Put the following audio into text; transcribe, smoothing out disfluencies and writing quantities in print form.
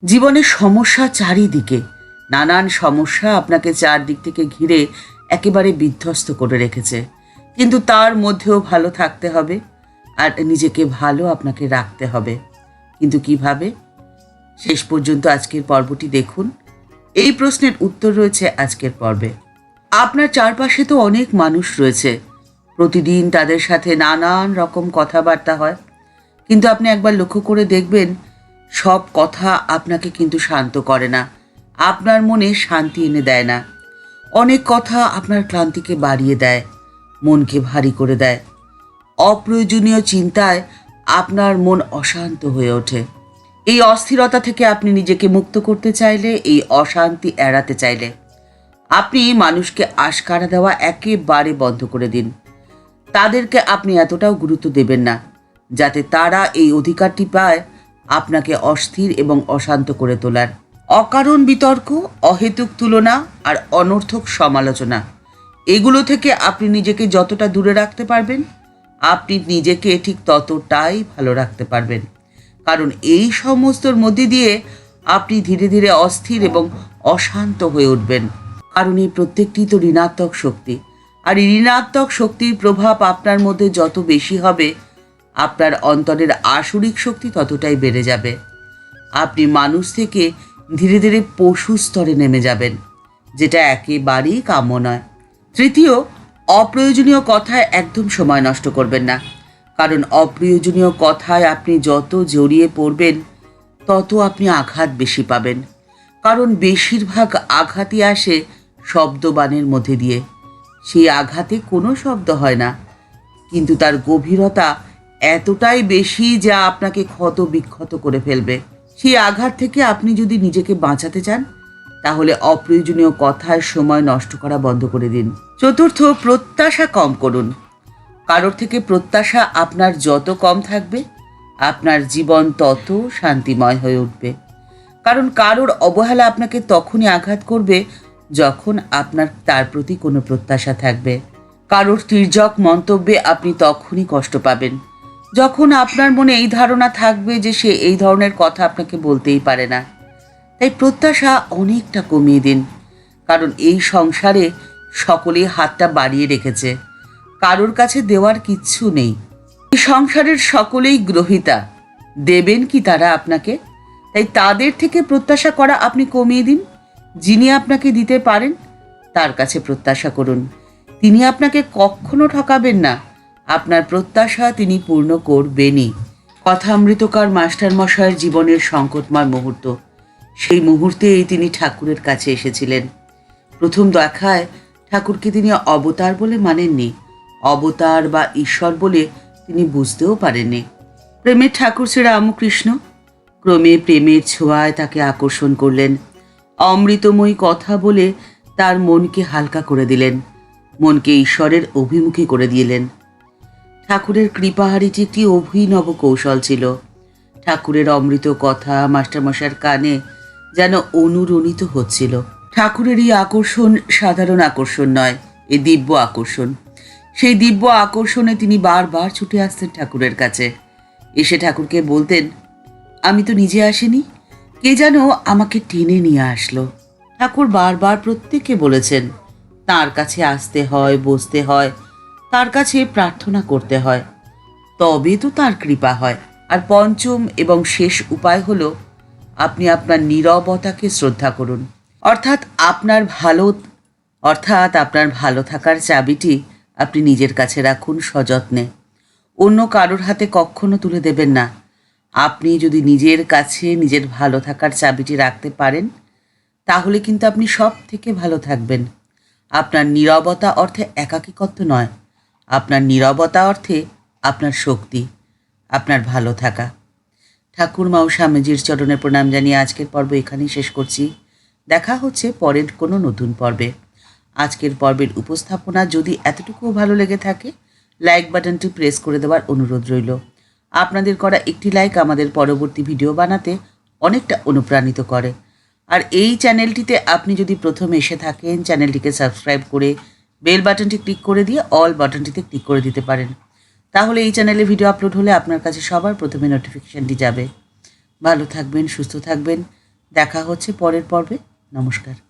জীবনের সমস্যা চারিদিকে, নানান সমস্যা আপনাকে চারদিক থেকে ঘিরে একেবারে বিধ্বস্ত করে রেখেছে। কিন্তু তার মধ্যেও ভালো থাকতে হবে আর নিজেকে ভালো আপনাকে রাখতে হবে। কিন্তু কিভাবে? শেষ পর্যন্ত আজকের পর্বটি দেখুন। এই প্রশ্নের উত্তর রয়েছে আজকের পর্বে। আপনার চারপাশে তো অনেক মানুষ রয়েছে, প্রতিদিন তাদের সাথে নানান রকম কথাবার্তা হয়, কিন্তু আপনি একবার লক্ষ্য করে দেখবেন সব কথা আপনাকে কিন্তু শান্ত করে না, আপনার মনে শান্তি এনে দেয় না। অনেক কথা আপনার ক্লান্তিকে বাড়িয়ে দেয়, মনকে ভারী করে দেয়। অপ্রয়োজনীয় চিন্তায় আপনার মন অশান্ত হয়ে ওঠে। এই অস্থিরতা থেকে আপনি নিজেকে মুক্ত করতে চাইলে, এই অশান্তি এড়াতে চাইলে আপনি মানুষকে আশকারা দেওয়া একেবারে বন্ধ করে দিন। তাদেরকে আপনি এতটাও গুরুত্ব দেবেন না যাতে তারা এই অধিকারটি পায় আপনাকে অস্থির এবং অশান্ত করে তোলার। অকারণ বিতর্ক, অহেতুক তুলনা আর অনর্থক সমালোচনা, এগুলো থেকে আপনি নিজেকে যতটা দূরে রাখতে পারবেন, আপনি নিজেকে ঠিক ততটাই ভালো রাখতে পারবেন। কারণ এই সমস্তর মধ্যে দিয়ে আপনি ধীরে ধীরে অস্থির এবং অশান্ত হয়ে উঠবেন। কারণ এই প্রত্যেকটি তো ঋণাত্মক শক্তি, আর এই ঋণাত্মক শক্তির প্রভাব আপনার মধ্যে যত বেশি হবে, আপনার অন্তরের আসরিক শক্তি ততটাই বেড়ে যাবে। আপনি মানুষ থেকে ধীরে ধীরে পশু স্তরে নেমে যাবেন, যেটা একেবারেই কাম্য নয়। তৃতীয়, অপ্রয়োজনীয় কথায় একদম সময় নষ্ট করবেন না। কারণ অপ্রয়োজনীয় কথায় আপনি যত জড়িয়ে পড়বেন, তত আপনি আঘাত বেশি পাবেন। কারণ বেশিরভাগ আঘাতই আসে শব্দবাণের মধ্যে দিয়ে। সেই আঘাতে কোনো শব্দ হয় না, কিন্তু তার গভীরতা এতটাই বেশি যা আপনাকে ক্ষত বিক্ষত করে ফেলবে। সেই আঘাত থেকে আপনি যদি নিজেকে বাঁচাতে চান, তাহলে অপ্রয়োজনীয় কথায় সময় নষ্ট করা বন্ধ করে দিন। চতুর্থ, প্রত্যাশা কম করুন। কারোর থেকে প্রত্যাশা আপনার যত কম থাকবে, আপনার জীবন তত শান্তিময় হয়ে উঠবে। কারণ কারোর অবহেলা আপনাকে তখনই আঘাত করবে যখন আপনার তার প্রতি কোনো প্রত্যাশা থাকবে। কারোর তির্যক মন্তব্যে আপনি তখনই কষ্ট পাবেন যখন আপনার মনে এই ধারণা থাকবে যে সে এই ধরনের কথা আপনাকে বলতেই পারে না। তাই প্রত্যাশা অনেকটা কমিয়ে দিন। কারণ এই সংসারে সকলেই হাতটা বাড়িয়ে রেখেছে, কারোর কাছে দেওয়ার কিচ্ছু নেই। এই সংসারের সকলেই গ্রহীতা, দেবেন কি তারা আপনাকে? তাই তাদের থেকে প্রত্যাশা করা আপনি কমিয়ে দিন। যিনি আপনাকে দিতে পারেন তার কাছে প্রত্যাশা করুন। তিনি আপনাকে কখনো ঠকাবেন না, আপনার প্রত্যাশা তিনি পূর্ণ করবেনই। কথামৃতকার মাস্টারমশায়ের জীবনের সংকটময় মুহূর্ত, সেই মুহূর্তেই তিনি ঠাকুরের কাছে এসেছিলেন। প্রথম দেখায় ঠাকুরকে তিনি অবতার বলে মানেননি, অবতার বা ঈশ্বর বলে তিনি বুঝতেও পারেননি। প্রেমের ঠাকুর শ্রী রামকৃষ্ণ ক্রমে প্রেমের ছোঁয়ায় তাকে আকর্ষণ করলেন। অমৃতময়ী কথা বলে তার মনকে হালকা করে দিলেন, মনকে ঈশ্বরের অভিমুখী করে দিলেন। ঠাকুরের কৃপাহারিটি একটি অভিনব কৌশল ছিল। ঠাকুরের অমৃত কথা মাস্টারমশাইয়ের কানে যেন অনুরণিত হচ্ছিল। ঠাকুরের এই আকর্ষণ সাধারণ আকর্ষণ নয়, এ দিব্য আকর্ষণ। সেই দিব্য আকর্ষণে তিনি বারবার ছুটে আসতেন ঠাকুরের কাছে। এসে ঠাকুরকে বলতেন, আমি তো নিজে আসিনি, কে যেন আমাকে টেনে নিয়ে আসলো। ঠাকুর বারবার প্রত্যেককে বলেছেন, তার কাছে আসতে হয়, বসতে হয়, তার কাছে প্রার্থনা করতে হয়, তবে তো তার কৃপা হয়। আর পঞ্চম এবং শেষ উপায় হলো, আপনি আপনার নীরবতাকে শ্রদ্ধা করুন। অর্থাৎ আপনার ভালো থাকার চাবিটি আপনি নিজের কাছে রাখুন সযত্নে, অন্য কারোর হাতে কখনো তুলে দেবেন না। আপনি যদি নিজের কাছে নিজের ভালো থাকার চাবিটি রাখতে পারেন, তাহলে কিন্তু আপনি সব থেকে ভালো থাকবেন। আপনার নীরবতা অর্থে একাকিত্ব নয়, আপনার নীরবতা অর্থে আপনার শক্তি, আপনার ভালো থাকা। ঠাকুরমা ও স্বামীজির চরণে প্রণাম জানিয়ে আজকের পর্ব এখানেই শেষ করছি। দেখা হচ্ছে পরের কোনো নতুন পর্বে। আজকের পর্বের উপস্থাপনা যদি এতটুকুও ভালো লেগে থাকে, লাইক বাটনটি প্রেস করে দেওয়ার অনুরোধ রইল। আপনাদের করা একটি লাইক আমাদের পরবর্তী ভিডিও বানাতে অনেকটা অনুপ্রাণিত করে। আর এই চ্যানেলটিতে আপনি যদি প্রথমে এসে থাকেন, চ্যানেলটিকে সাবস্ক্রাইব করে বেল বাটনটি ক্লিক করে দিয়ে অল বাটনটিতে ক্লিক করে দিতে পারেন। তাহলে এই চ্যানেলে ভিডিও আপলোড হলে আপনার কাছে সবার প্রথমে নোটিফিকেশানটি যাবে। ভালো থাকবেন, সুস্থ থাকবেন। দেখা হচ্ছে পরের পর্বে। নমস্কার।